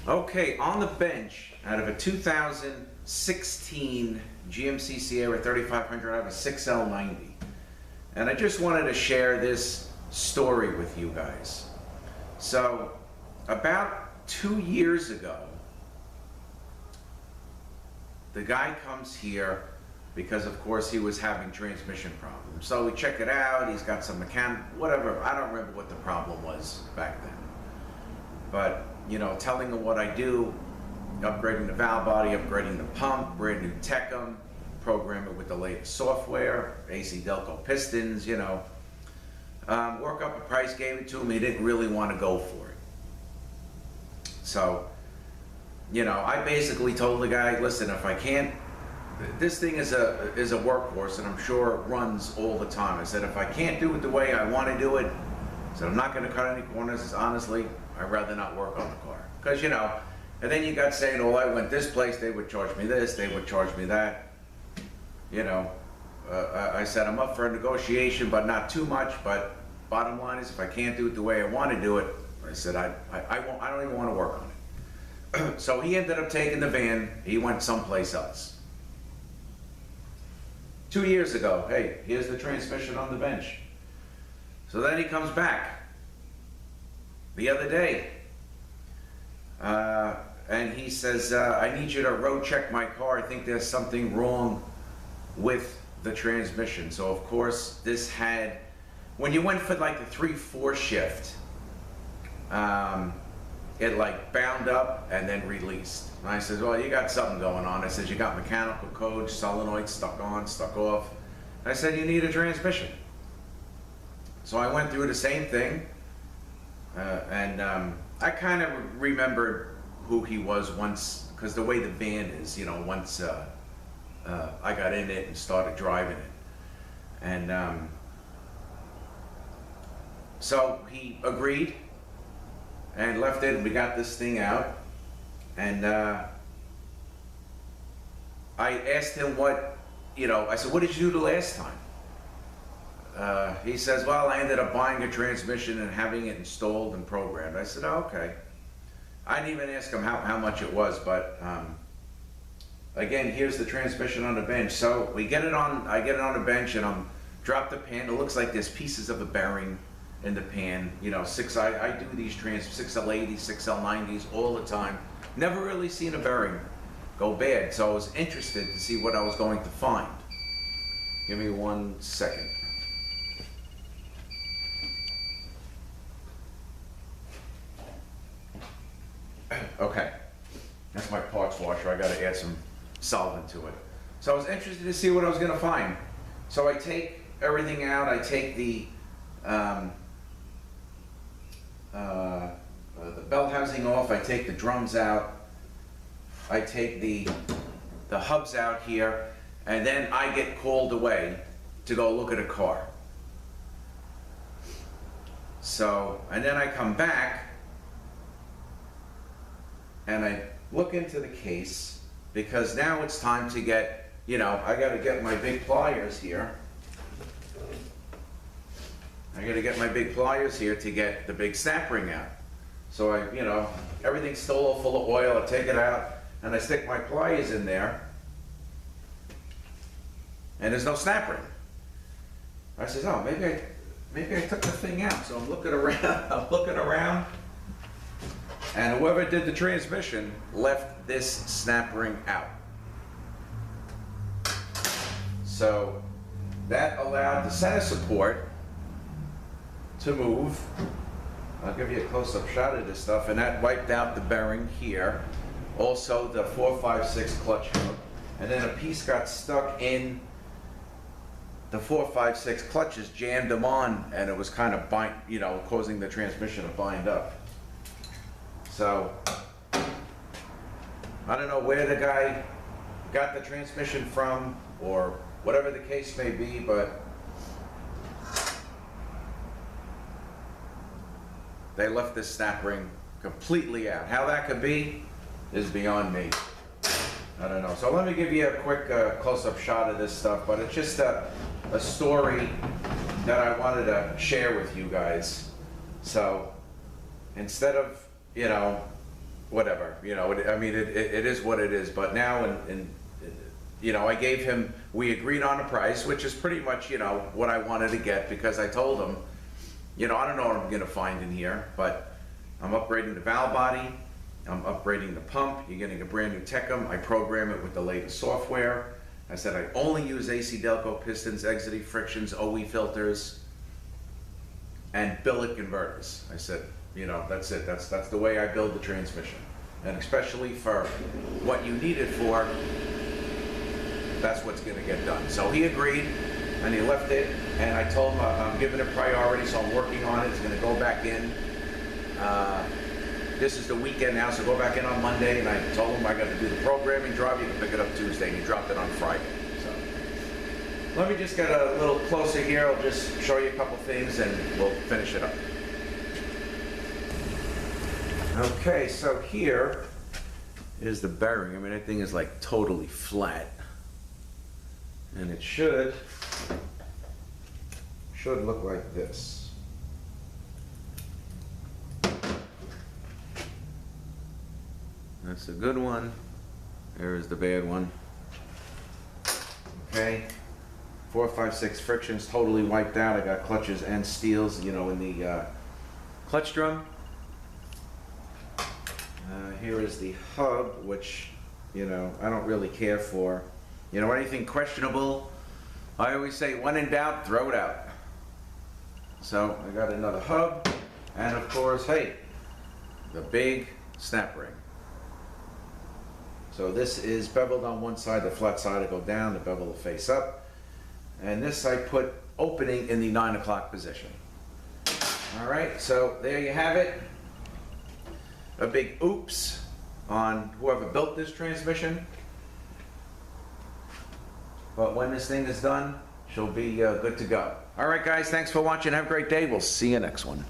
Okay, on the bench, out of a 2016 GMC Sierra 3500, I have a 6L90. And I just wanted to share this story with you guys. So, about 2 years ago, the guy comes here because, of course, he was having transmission problems. So we check it out, he's got some whatever, I don't remember what the problem was back then. But, you know, telling him what I do, upgrading the valve body, upgrading the pump, brand new Tecum, program it with the latest software, AC Delco pistons, you know. Work up a price, gave it to him, he didn't really want to go for it. So, you know, I basically told the guy, listen, if I can't, this thing is a workhorse, and I'm sure it runs all the time. I said, if I can't do it the way I want to do it, I said, I'm not going to cut any corners. Honestly, I'd rather not work on the car. Because, you know, and then you got saying, oh, I went this place, they would charge me this, they would charge me that. You know, I said, I'm up for a negotiation, but not too much. But bottom line is, if I can't do it the way I want to do it, I said, I don't even want to work on it. So he ended up taking the van, he went someplace else. 2 years ago, hey, here's the transmission on the bench. So then he comes back the other day, and he says, I need you to road check my car. I think there's something wrong with the transmission. So of course, this had, when you went for like the 3/4 shift, it like bound up and then released. And I said, well, you got something going on. I said, you got mechanical codes, solenoids stuck on, stuck off. I said, you need a transmission. So I went through the same thing, and I kind of remembered who he was once, because the way the van is, you know, once I got in it and started driving it. And so he agreed and left it, and we got this thing out. And I asked him what, you know, I said, what did you do the last time? He says, well, I ended up buying a transmission and having it installed and programmed. I said, oh, okay. I didn't even ask him how much it was, but again, here's the transmission on the bench. So we get it on, I get it on the bench, and I'm drop the pan. It looks like there's pieces of a bearing in the pan. You know, I do these 6L80s, 6L90s all the time. Never really seen a bearing go bad, so I was interested to see what I was going to find. Give me 1 second. Okay, that's my parts washer. I got to add some solvent to it. So I was interested to see what I was going to find. So I take everything out. I take the belt housing off. I take the drums out. I take the hubs out here, and then I get called away to go look at a car. So, and then I come back and I look into the case, because now it's time to get, you know, I got to get my big pliers here. I got to get my big pliers here to get the big snap ring out. So I, you know, everything's still all full of oil. I take it out and I stick my pliers in there, and there's no snap ring. I says, oh, maybe I took the thing out. So I'm looking around, and whoever did the transmission left this snap ring out. So that allowed the center support to move. I'll give you a close-up shot of this stuff, and that wiped out the bearing here. Also the 456 clutch hook, and then a piece got stuck in the 456 clutches, jammed them on, and it was kind of causing the transmission to bind up. So I don't know where the guy got the transmission from, or whatever the case may be, but they left this snap ring completely out. How that could be is beyond me. I don't know. So let me give you a quick close-up shot of this stuff, but it's just a story that I wanted to share with you guys. So instead of, you know, whatever, you know, it is what it is, but now, you know, I gave him, we agreed on a price, which is pretty much, you know, what I wanted to get, because I told him, you know, I don't know what I'm gonna find in here, but I'm upgrading the valve body, I'm upgrading the pump, you're getting a brand new Tecum, I program it with the latest software. I said I only use AC Delco pistons, exiting frictions, OE filters, and billet converters. I said, you know, that's it, that's the way I build the transmission. And especially for what you need it for, that's what's gonna get done. So he agreed, and he left it, and I told him I'm giving it priority, so I'm working on it. It's gonna go back in. This is the weekend now, so go back in on Monday, and I told him I gotta do the programming job, you can pick it up Tuesday, and he dropped it on Friday, so. Let me just get a little closer here, I'll just show you a couple things, and we'll finish it up. Okay, so here is the bearing. I mean, that thing is like totally flat. And it should look like this. That's a good one. There is the bad one. Okay. 4, 5, 6 frictions totally wiped out. I got clutches and steels, you know, in the clutch drum. Here is the hub, which, you know, I don't really care for. You know, anything questionable, I always say, when in doubt, throw it out. So I got another hub, and of course, hey, the big snap ring. So this is beveled on one side, the flat side will go down, the bevel will face up. And this I put opening in the 9 o'clock position. All right, so there you have it. A big oops on whoever built this transmission. But when this thing is done, she'll be good to go. All right, guys, thanks for watching. Have a great day. We'll see you next one.